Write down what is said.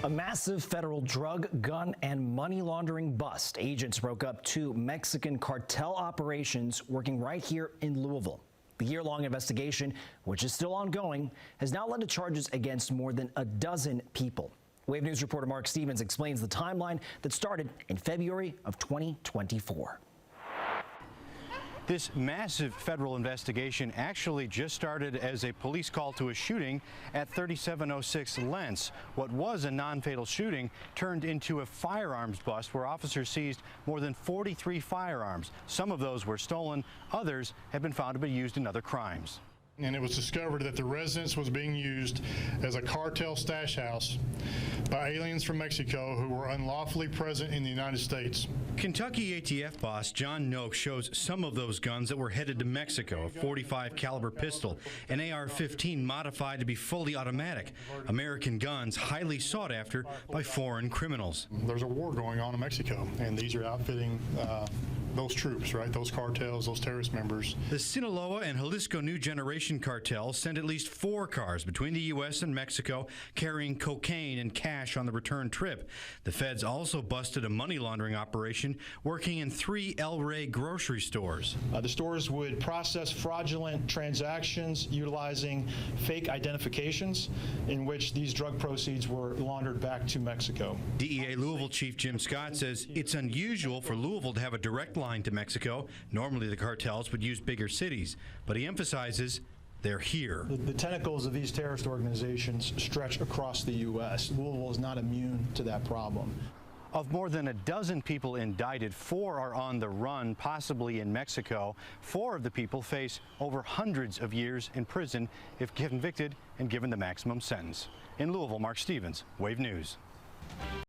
A massive federal drug, gun, and money laundering bust. Agents broke up two Mexican cartel operations working right here in Louisville. The year-long investigation, which is still ongoing, has now led to charges against more than a dozen people. Wave News reporter Mark Stevens explains the timeline that started in February of 2024. This massive federal investigation actually just started as a police call to a shooting at 3706 Lentz. What was a non-fatal shooting turned into a firearms bust where officers seized more than 43 firearms. Some of those were stolen, others have been found to be used in other crimes. And it was discovered that the residence was being used as a cartel stash house by aliens from Mexico who were unlawfully present in the United States. Kentucky ATF boss John Noak shows some of those guns that were headed to Mexico: a .45 caliber pistol, an AR-15 modified to be fully automatic. American guns highly sought after by foreign criminals. There's a war going on in Mexico, and these are outfitting those troops, right? Those cartels, those terrorist members. The Sinaloa and Jalisco New Generation cartels sent at least 4 cars between the U.S. and Mexico carrying cocaine and cash on the return trip. The feds also busted a money laundering operation working in 3 El Rey grocery stores. The stores would process fraudulent transactions utilizing fake identifications in which these drug proceeds were laundered back to Mexico. DEA Louisville Chief Jim Scott says it's unusual for Louisville to have a direct line to Mexico. Normally the cartels would use bigger cities, but he emphasizes they're here. The tentacles of these terrorist organizations stretch across the U.S. Louisville is not immune to that problem. Of more than a dozen people indicted, 4 are on the run, possibly in Mexico. 4 of the people face over hundreds of years in prison if convicted and given the maximum sentence. In Louisville, Mark Stevens, Wave News.